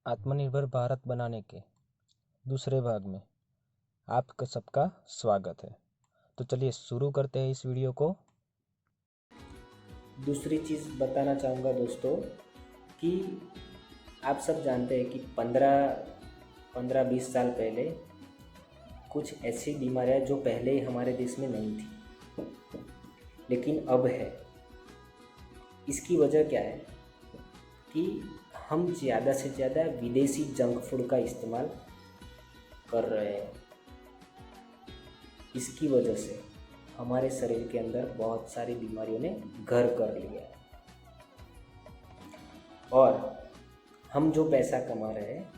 आत्मनिर्भर भारत बनाने के दूसरे भाग में आपका सबका स्वागत है। तो चलिए शुरू करते हैं इस वीडियो को। दूसरी चीज़ बताना चाहूँगा दोस्तों कि आप सब जानते हैं कि 15-20 साल पहले कुछ ऐसी बीमारियाँ जो पहले हमारे देश में नहीं थी लेकिन अब है। इसकी वजह क्या है कि हम ज़्यादा से ज़्यादा विदेशी जंक फूड का इस्तेमाल कर रहे हैं। इसकी वजह से हमारे शरीर के अंदर बहुत सारी बीमारियों ने घर कर लिया है और हम जो पैसा कमा रहे हैं,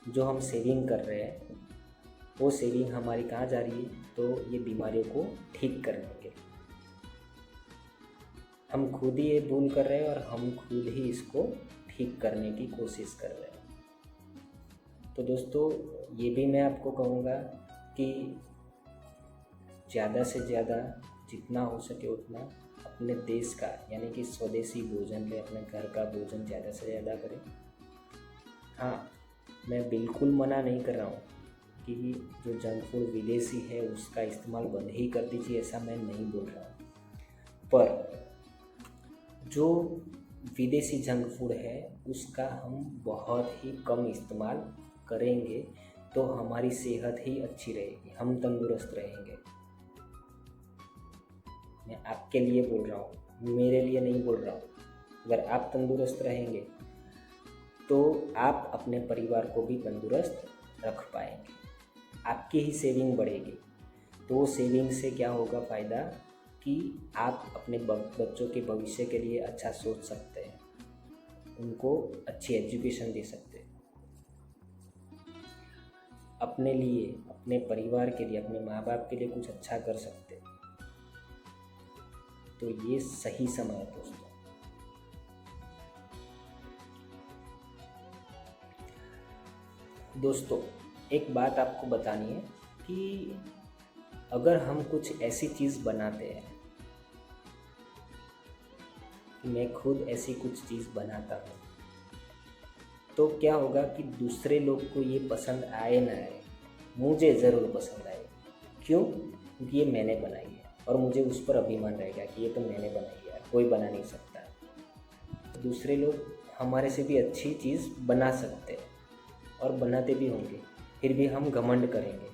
जो हम सेविंग कर रहे हैं, वो सेविंग हमारी कहाँ जा रही है? तो ये बीमारियों को ठीक करने के लिए हम खुद ही ये भूल कर रहे हैं और हम खुद ही इसको ठीक करने की कोशिश कर रहे हैं। तो दोस्तों ये भी मैं आपको कहूँगा कि ज़्यादा से ज़्यादा जितना हो सके उतना अपने देश का यानी कि स्वदेशी भोजन ले, अपने घर का भोजन ज़्यादा से ज़्यादा करें। हाँ, मैं बिल्कुल मना नहीं कर रहा हूँ कि जो जंक फूड विदेशी है उसका इस्तेमाल बंद ही कर दीजिए, ऐसा मैं नहीं बोल रहा हूँ। पर जो विदेशी जंक फूड है उसका हम बहुत ही कम इस्तेमाल करेंगे तो हमारी सेहत ही अच्छी रहेगी, हम तंदुरुस्त रहेंगे। मैं आपके लिए बोल रहा हूँ, मेरे लिए नहीं बोल रहा हूँ। अगर आप तंदुरुस्त रहेंगे तो आप अपने परिवार को भी तंदुरुस्त रख पाएंगे, आपकी ही सेविंग बढ़ेगी। तो सेविंग से क्या होगा फ़ायदा कि आप अपने बच्चों के भविष्य के लिए अच्छा सोच सकते हैं, उनको अच्छी एजुकेशन दे सकते हैं, अपने लिए, अपने परिवार के लिए, अपने माँ बाप के लिए कुछ अच्छा कर सकते हैं। तो ये सही समय है दोस्तों। दोस्तों एक बात आपको बतानी है कि अगर हम कुछ ऐसी चीज़ बनाते हैं, मैं खुद ऐसी कुछ चीज़ बनाता हूँ, तो क्या होगा कि दूसरे लोग को ये पसंद आए ना आए, मुझे ज़रूर पसंद आए। क्यों? क्योंकि ये मैंने बनाई है और मुझे उस पर अभिमान रहेगा कि ये तो मैंने बनाई है, कोई बना नहीं सकता। दूसरे लोग हमारे से भी अच्छी चीज़ बना सकते हैं और बनाते भी होंगे, फिर भी हम घमंड करेंगे,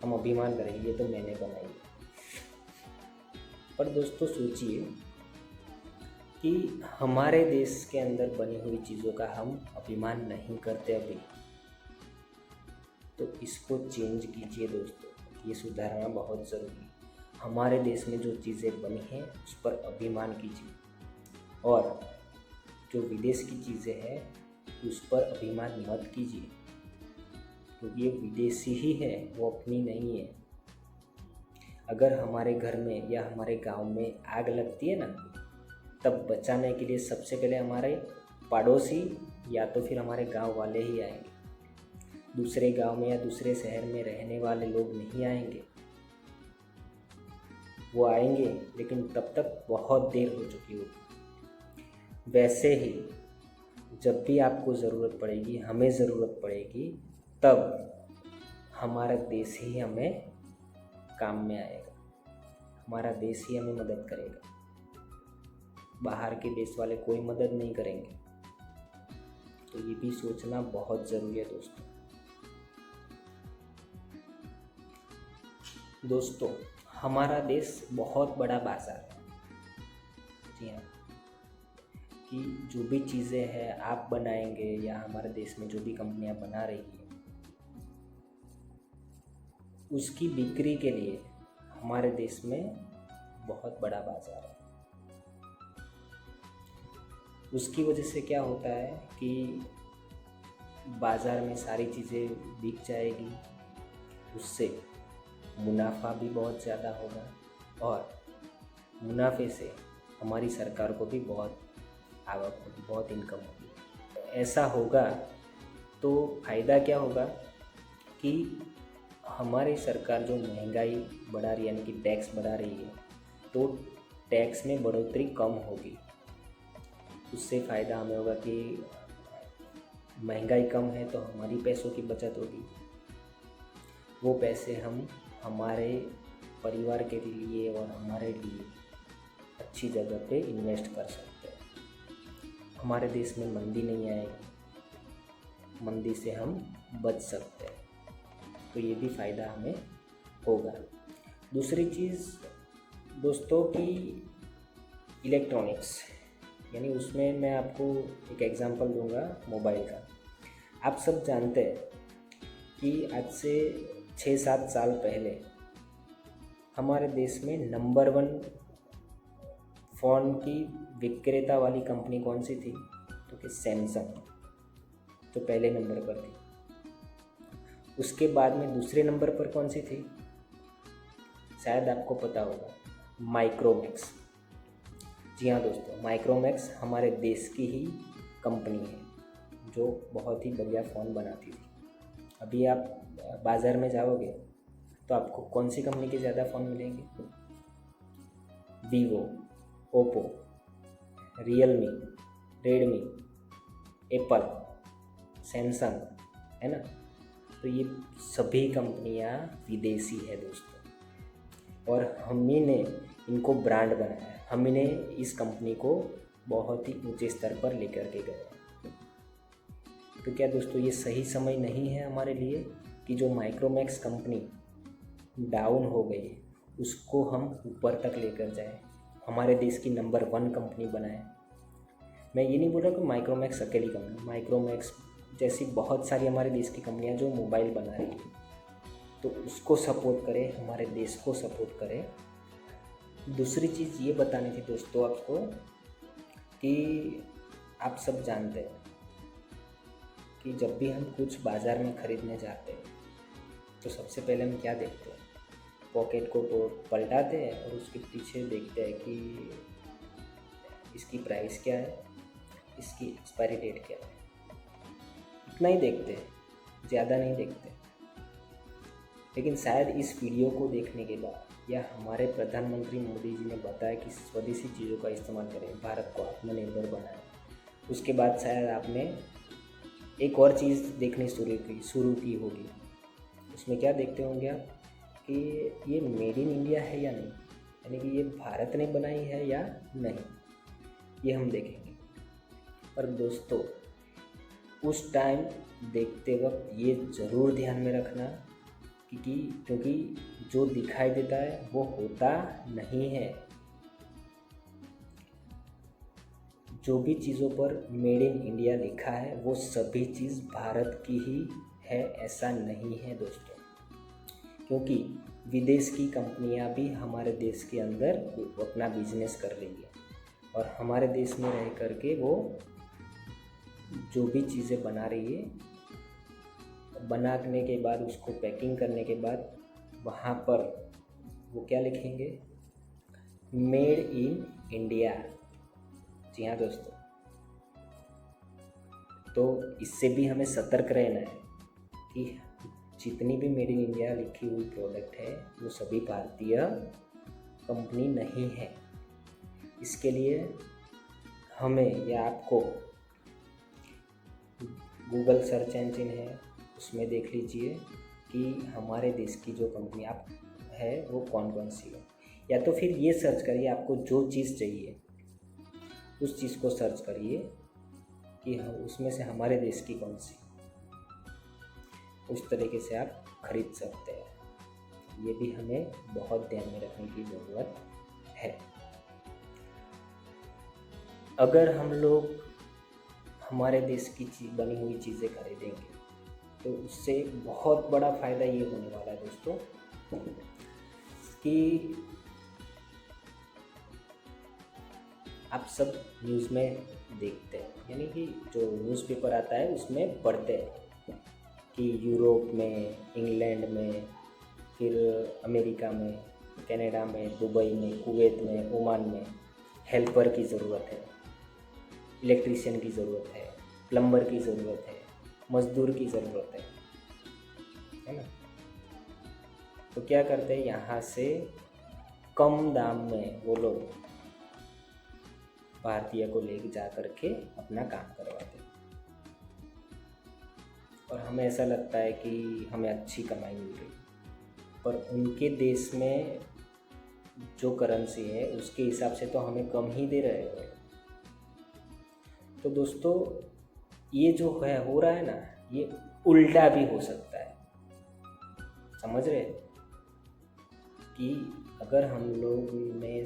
हम अभिमान करेंगे ये तो मैंने बनाई है। पर दोस्तों सोचिए कि हमारे देश के अंदर बनी हुई चीज़ों का हम अभिमान नहीं करते अभी, तो इसको चेंज कीजिए दोस्तों, ये सुधारना बहुत ज़रूरी है। हमारे देश में जो चीज़ें बनी हैं उस पर अभिमान कीजिए और जो विदेश की चीज़ें हैं उस पर अभिमान मत कीजिए, क्योंकि ये विदेशी ही है, वो अपनी नहीं है। अगर हमारे घर में या हमारे गांव में आग लगती है ना, तब बचाने के लिए सबसे पहले हमारे पड़ोसी या तो फिर हमारे गांव वाले ही आएंगे। दूसरे गांव में या दूसरे शहर में रहने वाले लोग नहीं आएंगे। वो आएंगे लेकिन तब तक बहुत देर हो चुकी होगी। वैसे ही जब भी आपको ज़रूरत पड़ेगी, हमें ज़रूरत पड़ेगी, तब हमारा देश ही हमें काम में आएगा, हमारा देश ही हमें मदद करेगा। बाहर के देश वाले कोई मदद नहीं करेंगे। तो ये भी सोचना बहुत ज़रूरी है दोस्तों। दोस्तों हमारा देश बहुत बड़ा बाजार है। जी हाँ, कि जो भी चीज़ें हैं आप बनाएंगे या हमारे देश में जो भी कंपनियां बना रही है, उसकी बिक्री के लिए हमारे देश में बहुत बड़ा बाजार है। उसकी वजह से क्या होता है कि बाज़ार में सारी चीज़ें बिक जाएगी, उससे मुनाफा भी बहुत ज़्यादा होगा और मुनाफे से हमारी सरकार को भी बहुत आवक होगी, बहुत इनकम होगी। ऐसा होगा तो फ़ायदा क्या होगा कि हमारी सरकार जो महंगाई बढ़ा रही है यानी कि टैक्स बढ़ा रही है, तो टैक्स में बढ़ोतरी कम होगी। उससे फ़ायदा हमें होगा कि महंगाई कम है तो हमारी पैसों की बचत होगी, वो पैसे हम हमारे परिवार के लिए और हमारे लिए अच्छी जगह पे इन्वेस्ट कर सकते हैं। हमारे देश में मंदी नहीं आएगी, मंदी से हम बच सकते हैं, तो ये भी फ़ायदा हमें होगा। दूसरी चीज़ दोस्तों की इलेक्ट्रॉनिक्स, यानी उसमें मैं आपको एक एग्जांपल दूंगा मोबाइल का। आप सब जानते हैं कि आज से 6-7 साल पहले हमारे देश में नंबर 1 फ़ोन की विक्रेता वाली कंपनी कौन सी थी? तो कि सैमसंग तो पहले नंबर पर थी। उसके बाद में दूसरे नंबर पर कौन सी थी? शायद आपको पता होगा, माइक्रोमैक्स। जी हाँ दोस्तों, माइक्रोमैक्स हमारे देश की ही कंपनी है जो बहुत ही बढ़िया फ़ोन बनाती थी। अभी आप बाज़ार में जाओगे तो आपको कौन सी कंपनी के ज़्यादा फ़ोन मिलेंगे? Vivo, Oppo, Realme, Redmi, Apple, Samsung, है ना। तो ये सभी कंपनियां विदेशी है दोस्तों, और हम ही ने इनको ब्रांड बनाया, हम ही ने इस कंपनी को बहुत ही ऊंचे स्तर पर लेकर के गए। तो क्या दोस्तों ये सही समय नहीं है हमारे लिए कि जो माइक्रोमैक्स कंपनी डाउन हो गई है उसको हम ऊपर तक लेकर जाए, हमारे देश की नंबर 1 कंपनी बनाए? मैं ये नहीं बोल रहा कि माइक्रोमैक्स अकेली कंपनी, माइक्रोमैक्स जैसी बहुत सारी हमारे देश की कंपनियां जो मोबाइल बना रही है, तो उसको सपोर्ट करें, हमारे देश को सपोर्ट करें। दूसरी चीज़ ये बतानी थी दोस्तों आपको कि आप सब जानते हैं कि जब भी हम कुछ बाज़ार में ख़रीदने जाते हैं तो सबसे पहले हम क्या देखते हैं? पॉकेट को पलटाते हैं और उसके पीछे देखते हैं कि इसकी प्राइस क्या है, इसकी एक्सपायरी डेट क्या है। इतना ही देखते हैं, ज़्यादा नहीं देखते। लेकिन शायद इस वीडियो को देखने के बाद या हमारे प्रधानमंत्री मोदी जी ने बताया कि स्वदेशी चीज़ों का इस्तेमाल करें, भारत को आत्मनिर्भर बनाएं, उसके बाद शायद आपने एक और चीज़ देखनी शुरू की होगी। उसमें क्या देखते होंगे आप कि ये मेड इन इंडिया है या नहीं, यानी कि ये भारत ने बनाई है या नहीं, ये हम देखेंगे। पर दोस्तों उस टाइम देखते वक्त ये ज़रूर ध्यान में रखना क्योंकि जो दिखाई देता है वो होता नहीं है। जो भी चीज़ों पर मेड इन इंडिया लिखा है वो सभी चीज़ भारत की ही है, ऐसा नहीं है दोस्तों। क्योंकि विदेश की कंपनियां भी हमारे देश के अंदर अपना बिजनेस कर रही है, और हमारे देश में रह करके वो जो भी चीज़ें बना रही है, बनाने के बाद उसको पैकिंग करने के बाद वहाँ पर वो क्या लिखेंगे? Made in India. जी हाँ दोस्तों, तो इससे भी हमें सतर्क रहना है कि जितनी भी मेड इन इंडिया लिखी हुई प्रोडक्ट है वो सभी भारतीय कंपनी नहीं है। इसके लिए हमें या आपको गूगल सर्च इंजन है उसमें देख लीजिए कि हमारे देश की जो कंपनी आप है वो कौन कौन सी है, या तो फिर ये सर्च करिए, आपको जो चीज़ चाहिए उस चीज़ को सर्च करिए कि उसमें से हमारे देश की कौन सी, उस तरीके से आप खरीद सकते हैं। ये भी हमें बहुत ध्यान में रखने की ज़रूरत है। अगर हम लोग हमारे देश की बनी हुई चीज़ें खरीदेंगे तो उससे बहुत बड़ा फ़ायदा ये होने वाला है दोस्तों कि आप सब न्यूज़ में देखते हैं, यानी कि जो न्यूज़पेपर आता है उसमें पढ़ते हैं कि यूरोप में, इंग्लैंड में, फिर अमेरिका में, कनाडा में, दुबई में, कुवैत में, ओमान में हेल्पर की ज़रूरत है, इलेक्ट्रीशियन की ज़रूरत है, प्लम्बर की ज़रूरत है, मज़दूर की ज़रूरत है ना। तो क्या करते हैं, यहाँ से कम दाम में वो लोग भारतीय को ले जा करके अपना काम करवाते हैं। और हमें ऐसा लगता है कि हमें अच्छी कमाई मिल रही है, पर उनके देश में जो करेंसी है उसके हिसाब से तो हमें कम ही दे रहे हैं। तो दोस्तों ये जो है हो रहा है ना, ये उल्टा भी हो सकता है। समझ रहे कि अगर हम लोग ने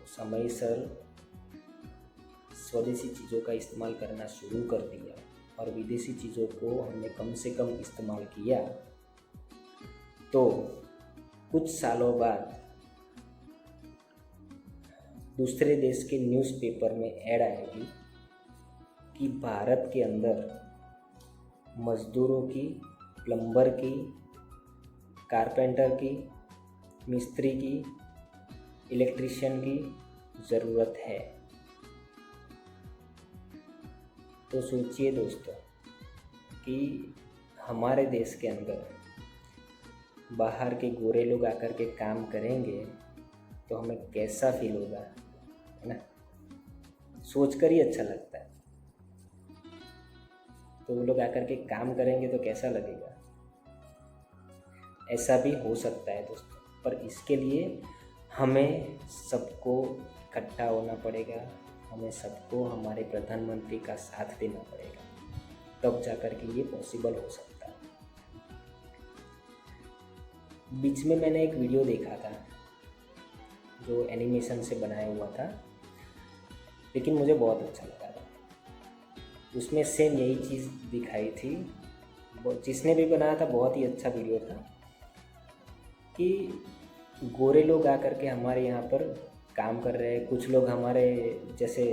समय सर स्वदेशी चीज़ों का इस्तेमाल करना शुरू कर दिया और विदेशी चीज़ों को हमने कम से कम इस्तेमाल किया, तो कुछ सालों बाद दूसरे देश के न्यूज़पेपर में ऐड आएगी कि भारत के अंदर मज़दूरों की, प्लम्बर की, कारपेंटर की, मिस्त्री की, इलेक्ट्रीशियन की ज़रूरत है। तो सोचिए दोस्तों कि हमारे देश के अंदर बाहर के गोरे लोग आकर के काम करेंगे तो हमें कैसा फील होगा, है ना। सोचकर ही अच्छा लगता है। तो वो लोग आकर के काम करेंगे तो कैसा लगेगा। ऐसा भी हो सकता है दोस्तों, पर इसके लिए हमें सबको इकट्ठा होना पड़ेगा, हमें सबको हमारे प्रधानमंत्री का साथ देना पड़ेगा, तब जाकर के ये पॉसिबल हो सकता है। बीच में मैंने एक वीडियो देखा था जो एनिमेशन से बनाया हुआ था, लेकिन मुझे बहुत अच्छा लगा था। उसमें सेम यही चीज़ दिखाई थी। जिसने भी बनाया था बहुत ही अच्छा वीडियो था कि गोरे लोग आकर के हमारे यहाँ पर काम कर रहे हैं। कुछ लोग हमारे जैसे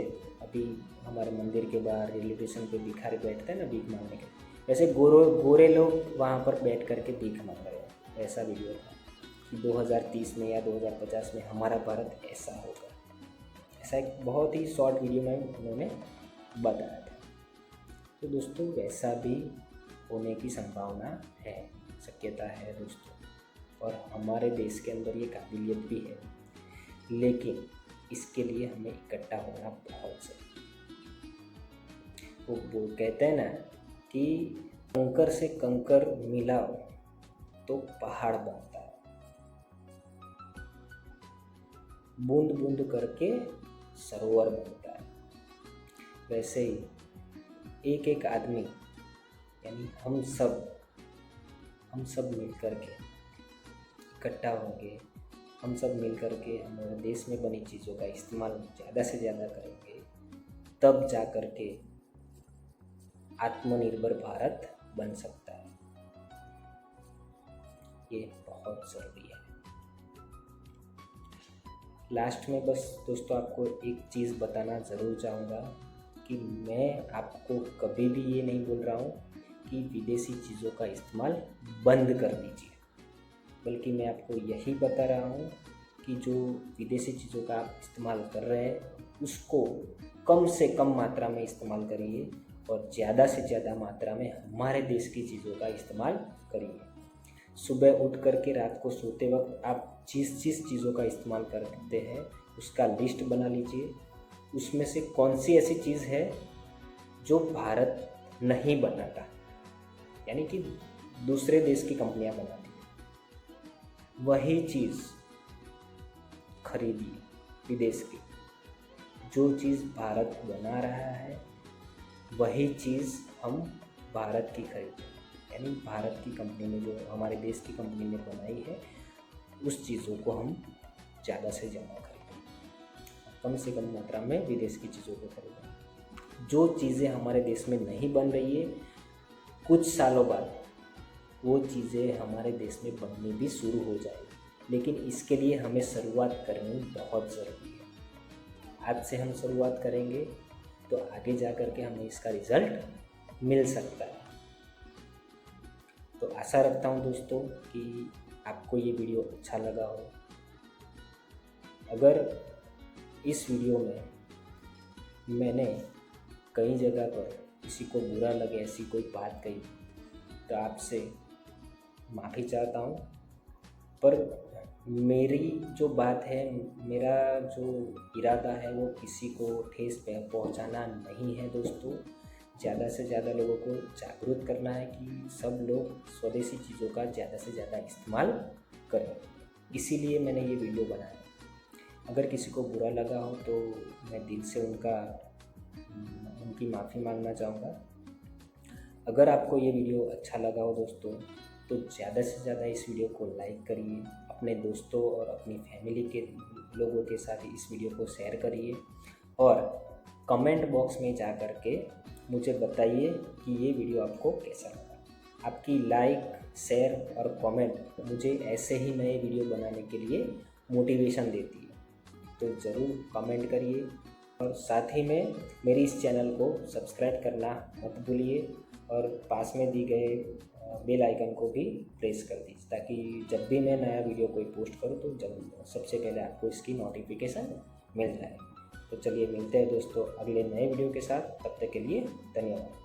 अभी हमारे मंदिर के बाहर रेलवे स्टेशन पे भिखारी बैठते हैं ना भीख मांगने के, वैसे गोरे लोग वहाँ पर बैठ करके भीख मांग रहे हैं। ऐसा वीडियो था कि 2030 में या 2050 में हमारा भारत ऐसा होगा। ऐसा एक बहुत ही शॉर्ट वीडियो में उन्होंने बताया था। तो दोस्तों वैसा भी होने की संभावना है, शक्यता है दोस्तों, और हमारे देश के अंदर ये काबिलियत भी है, लेकिन इसके लिए हमें इकट्ठा होना बहुत ज़रूरी। वो कहते हैं ना कि कंकर से कंकर मिलाओ तो पहाड़ बनता है, बूंद बूंद करके सरोवर बनता है। वैसे ही एक एक आदमी यानी हम सब मिलकर के इकट्ठा होंगे, हम सब मिलकर के हमारे देश में बनी चीज़ों का इस्तेमाल ज़्यादा से ज़्यादा करेंगे, तब जा कर के आत्मनिर्भर भारत बन सकता है। ये बहुत ज़रूरी है। लास्ट में बस दोस्तों आपको एक चीज़ बताना ज़रूर चाहूँगा कि मैं आपको कभी भी ये नहीं बोल रहा हूँ कि विदेशी चीज़ों का इस्तेमाल बंद कर दीजिए, बल्कि मैं आपको यही बता रहा हूँ कि जो विदेशी चीज़ों का आप इस्तेमाल कर रहे हैं उसको कम से कम मात्रा में इस्तेमाल करिए और ज़्यादा से ज़्यादा मात्रा में हमारे देश की चीज़ों का इस्तेमाल करिए। सुबह उठ कर के रात को सोते वक्त आप जिस चीज़ों का इस्तेमाल करते हैं उसका लिस्ट बना लीजिए। उसमें से कौन सी ऐसी चीज़ है जो भारत नहीं बनाता, यानी कि दूसरे देश की कंपनियां बनाती हैं, वही चीज़ खरीदिए विदेश की। जो चीज़ भारत बना रहा है वही चीज़ हम भारत की खरीदें, यानी भारत की कंपनी ने जो हमारे देश की कंपनी ने बनाई है उस चीज़ों को हम ज़्यादा से ज़्यादा खरीदें, कम से कम मात्रा में विदेश की चीज़ों को खरीदें। जो चीज़ें हमारे देश में नहीं बन रही है कुछ सालों बाद वो चीज़ें हमारे देश में बननी भी शुरू हो जाएगी, लेकिन इसके लिए हमें शुरुआत करनी बहुत ज़रूरी है। आज से हम शुरुआत करेंगे तो आगे जा कर के हमें इसका रिज़ल्ट मिल सकता है। तो आशा रखता हूँ दोस्तों कि आपको ये वीडियो अच्छा लगा हो। अगर इस वीडियो में मैंने कई जगह पर किसी को बुरा लगे ऐसी कोई बात कही तो आपसे माफ़ी चाहता हूँ, पर मेरी जो बात है, मेरा जो इरादा है वो किसी को ठेस पहुँचाना नहीं है दोस्तों। ज़्यादा से ज़्यादा लोगों को जागरूक करना है कि सब लोग स्वदेशी चीज़ों का ज़्यादा से ज़्यादा इस्तेमाल करें। इसीलिए मैंने ये वीडियो बनाया। अगर किसी को बुरा लगा हो तो मैं दिल से उनकी माफ़ी मांगना चाहूँगा। अगर आपको ये वीडियो अच्छा लगा हो दोस्तों, तो ज़्यादा से ज़्यादा इस वीडियो को लाइक करिए, अपने दोस्तों और अपनी फैमिली के लोगों के साथ इस वीडियो को शेयर करिए और कमेंट बॉक्स में जा कर के मुझे बताइए कि ये वीडियो आपको कैसा लगा। आपकी लाइक, शेयर और कमेंट मुझे ऐसे ही नए वीडियो बनाने के लिए मोटिवेशन देती है। तो ज़रूर कमेंट करिए और साथ ही में मेरी इस चैनल को सब्सक्राइब करना मत भूलिए और पास में दी गए बेल आइकन को भी प्रेस कर दीजिए, ताकि जब भी मैं नया वीडियो कोई पोस्ट करूँ तो जब सबसे पहले आपको इसकी नोटिफिकेशन मिल जाए। तो चलिए मिलते हैं दोस्तों अगले नए वीडियो के साथ। तब तक के लिए धन्यवाद।